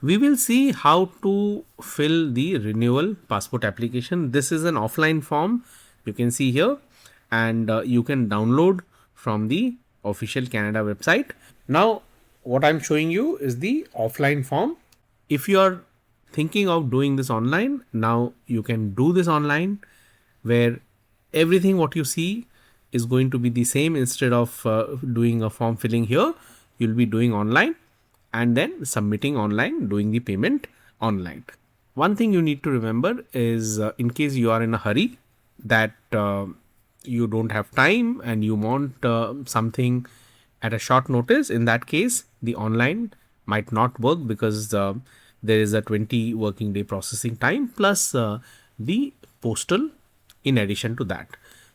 We will see how to fill the renewal passport application. This is an offline form, you can see here, and you can download from the official Canada website. Now what I'm showing you is the offline form. If you are thinking of doing this online, now you can do this online, where everything what you see is going to be the same. Instead of doing a form filling here, you'll be doing online and then submitting online, doing the payment online. One thing you need to remember is in case you are in a hurry, that you don't have time and you want something at a short notice, in that case the online might not work, because there is a 20 working day processing time plus the postal in addition to that.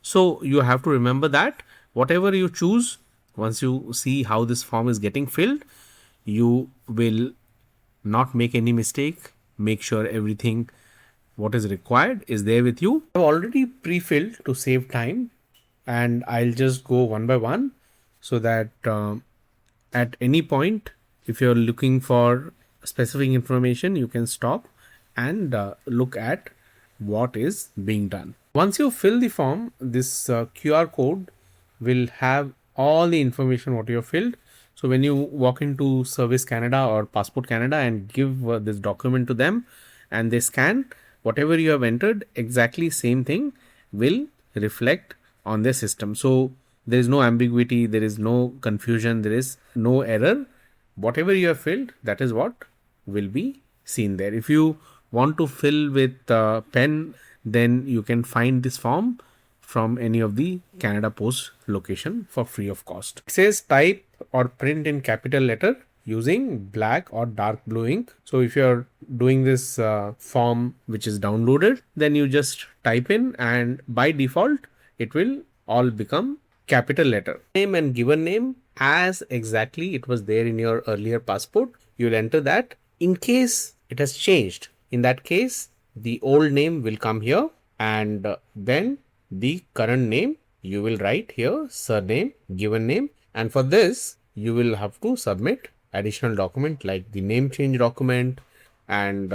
So you have to remember that whatever you choose, once you see how this form is getting filled, you will not make any mistake. Make sure everything what is required is there with you. I've already pre-filled to save time, and I'll just go one by one, so that at any point if you're looking for specific information, you can stop and look at what is being done. Once you fill the form, this QR code will have all the information what you have filled. So when you walk into Service Canada or Passport Canada and give this document to them and they scan, whatever you have entered, exactly same thing will reflect on their system. So there is no ambiguity, there is no confusion, there is no error. Whatever you have filled, that is what will be seen there. If you want to fill with pen, then you can find this form from any of the Canada Post location for free of cost. It says type or print in capital letter using black or dark blue ink. So if you're doing this form which is downloaded, then you just type in, and by default it will all become capital letter. Name and given name as exactly it was there in your earlier passport, you'll enter that. In case it has changed, in that case the old name will come here, and then the current name you will write here, surname, given name, and for this you will have to submit additional document like the name change document, and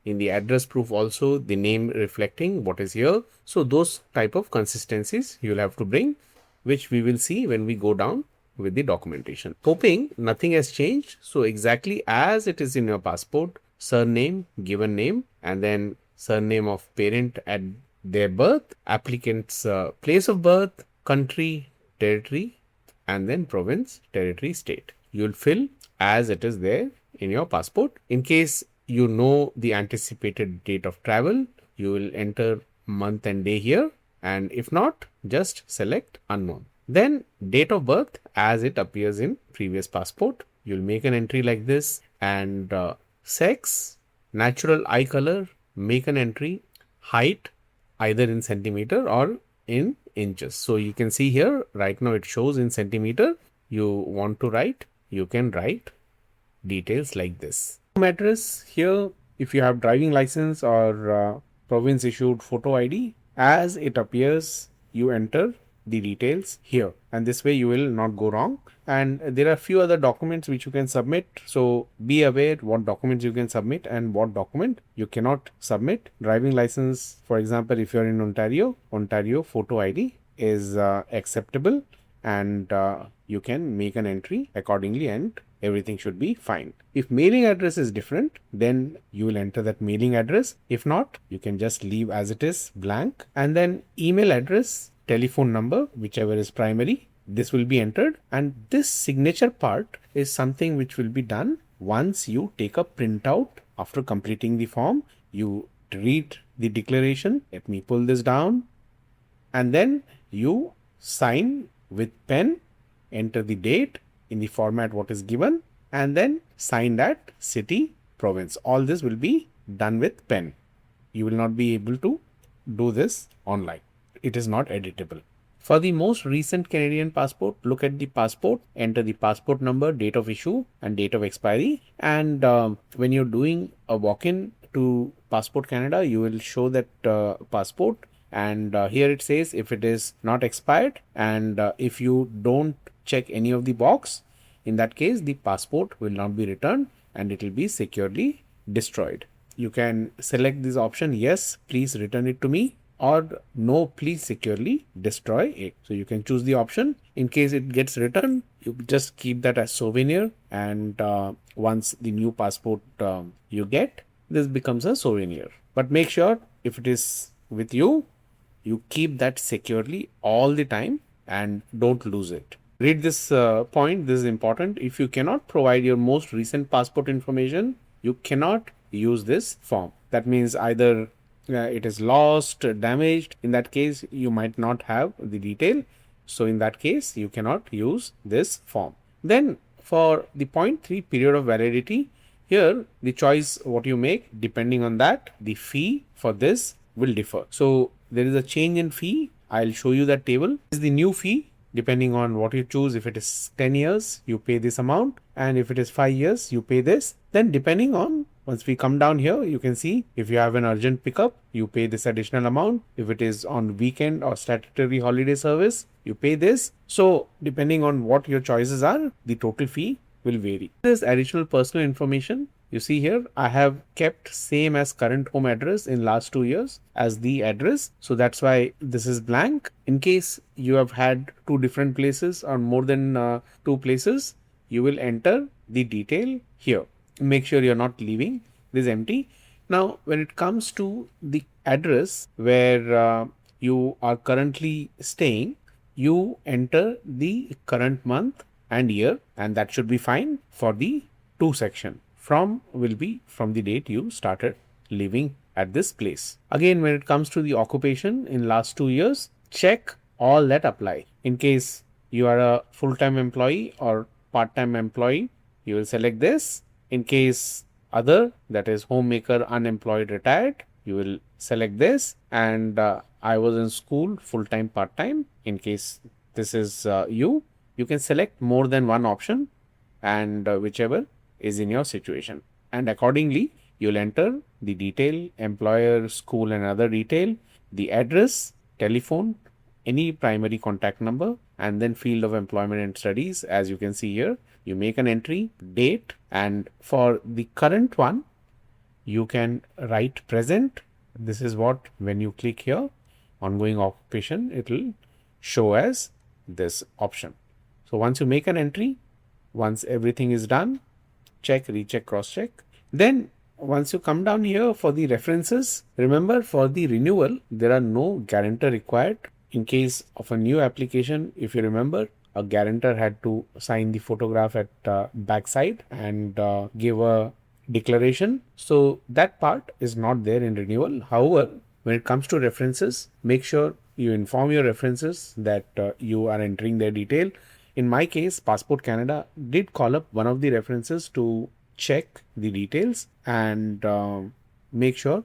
in the address proof also the name reflecting what is here. So those type of consistencies you'll have to bring, which we will see when we go down with the documentation. Hoping nothing has changed. So exactly as it is in your passport, surname, given name, and then surname of parent at their birth, applicant's place of birth, country, territory, and then province, territory, state. You'll fill as it is there in your passport. In case you know the anticipated date of travel, you will enter month and day here, and if not, just select unknown. Then date of birth as it appears in previous passport. You'll make an entry like this, and sex, natural eye color, make an entry, height either in centimeter or in inches. So you can see here right now it shows in centimeter. You want to write, you can write details like this. Home address here, if you have driving license or province issued photo ID, as it appears you enter the details here, and this way you will not go wrong. And there are a few other documents which you can submit, so be aware what documents you can submit and what document you cannot submit. Driving license, for example, if you are in Ontario photo ID is acceptable, and you can make an entry accordingly and everything should be fine. If mailing address is different, then you will enter that mailing address. If not, you can just leave as it is blank, and then email address, telephone number, whichever is primary, this will be entered. And this signature part is something which will be done once you take a printout after completing the form. You read the declaration. Let me pull this down, and then you sign with pen, enter the date in the format what is given, and then sign that city, province. All this will be done with pen. You will not be able to do this online. It is not editable. For the most recent Canadian passport, look at the passport, enter the passport number, date of issue and date of expiry. And when you're doing a walk-in to Passport Canada, you will show that passport, and here it says if it is not expired, and if you don't check any of the box, in that case the passport will not be returned and it will be securely destroyed. You can select this option, yes, please return it to me, or no, please securely destroy it. So you can choose the option. In case it gets returned, you just keep that as souvenir, and once the new passport you get, this becomes a souvenir. But make sure if it is with you, you keep that securely all the time and don't lose it. Read this point, this is important. If you cannot provide your most recent passport information, you cannot use this form. That means either it is lost, damaged. In that case, you might not have the detail. So in that case, you cannot use this form. Then for the point 3 period of validity, here the choice what you make, depending on that, the fee for this will differ. So there is a change in fee. I'll show you that table. This is the new fee. Depending on what you choose, if it is 10 years, you pay this amount, and if it is 5 years, you pay this. Then depending on, once we come down here, you can see if you have an urgent pickup, you pay this additional amount. If it is on weekend or statutory holiday service, you pay this. So depending on what your choices are, the total fee will vary. This additional personal information, you see here, I have kept same as current home address in last 2 years as the address. So that's why this is blank. In case you have had 2 different places or more than 2 places, you will enter the detail here. Make sure you're not leaving this empty. Now, when it comes to the address where you are currently staying, you enter the current month and year, and that should be fine for the 2 section. From will be from the date you started living at this place. Again, when it comes to the occupation in last 2 years, check all that apply. In case you are a full-time employee or part-time employee, you will select this. In case other, that is homemaker, unemployed, retired, you will select this. And I was in school, full-time, part-time. In case this is you can select more than one option, and whichever is in your situation, and accordingly you'll enter the detail, employer, school and other detail, the address, telephone, any primary contact number, and then field of employment and studies. As you can see here, you make an entry, date, and for the current one you can write present. This is what, when you click here, ongoing occupation, it will show as this option. So once you make an entry, once everything is done, check, recheck, cross check. Then once you come down here for the references, remember for the renewal, there are no guarantor required. In case of a new application, if you remember, a guarantor had to sign the photograph at backside and give a declaration. So that part is not there in renewal. However, when it comes to references, make sure you inform your references that you are entering their detail. In my case, Passport Canada did call up one of the references to check the details and make sure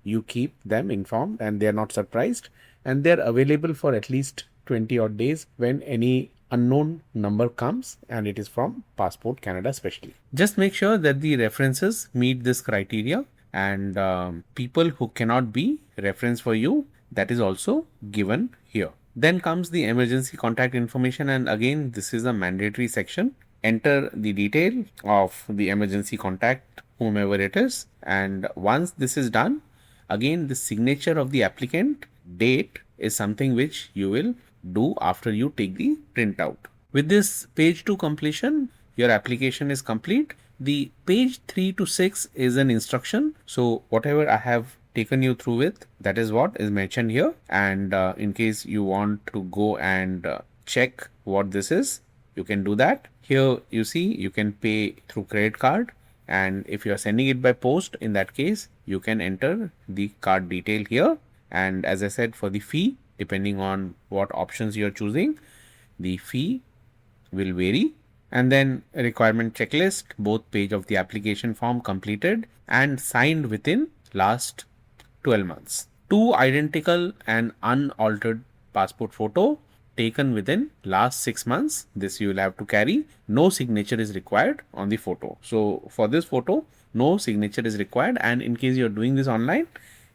you keep them informed and they are not surprised, and they're available for at least 20 odd days when any unknown number comes and it is from Passport Canada especially. Just make sure that the references meet this criteria, and people who cannot be reference for you, that is also given here. Then comes the emergency contact information, and again this is a mandatory section. Enter the detail of the emergency contact, whomever it is, and once this is done, again the signature of the applicant, date, is something which you will do after you take the printout. With this page 2 completion, your application is complete. The page 3 to 6 is an instruction. So whatever I have taken you through with, that is what is mentioned here, and in case you want to go and check what this is, you can do that. Here you see you can pay through credit card, and if you are sending it by post, in that case you can enter the card detail here. And as I said, for the fee, depending on what options you are choosing, the fee will vary. And then a requirement checklist, both page of the application form completed and signed within last 12 months. 2 identical and unaltered passport photo taken within last 6 months. This you will have to carry. No signature is required on the photo. So for this photo, no signature is required, and in case you are doing this online,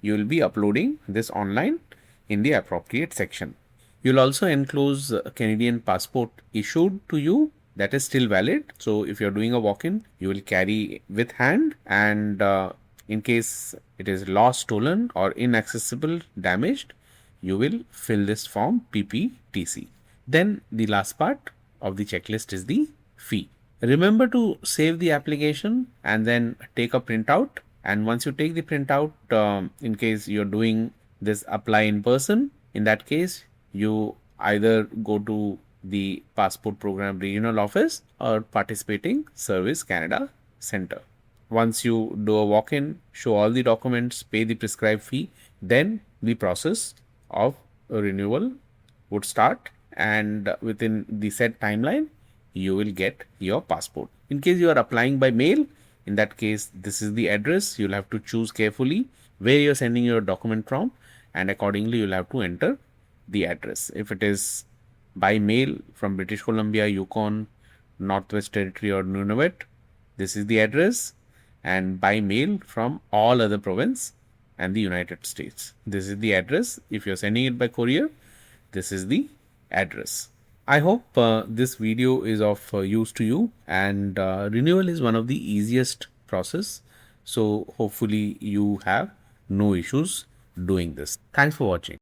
you will be uploading this online in the appropriate section. You'll also enclose Canadian passport issued to you that is still valid. So if you're doing a walk-in, you will carry with hand, and in case it is lost, stolen, or inaccessible, damaged, you will fill this form PPTC. Then the last part of the checklist is the fee. Remember to save the application and then take a printout. And once you take the printout, in case you're doing this apply in person, in that case, you either go to the passport program regional office or participating Service Canada Center. Once you do a walk-in, show all the documents, pay the prescribed fee, then the process of a renewal would start, and within the set timeline you will get your passport. In case you are applying by mail, in that case this is the address. You'll have to choose carefully where you're sending your document from, and accordingly you'll have to enter the address. If it is by mail from British Columbia, Yukon, Northwest Territory, or Nunavut, this is the address, and by mail from all other province and the United States, this is the address. If you're sending it by courier, this is the address. I hope this video is of use to you, and renewal is one of the easiest process. So hopefully you have no issues doing this. Thanks for watching.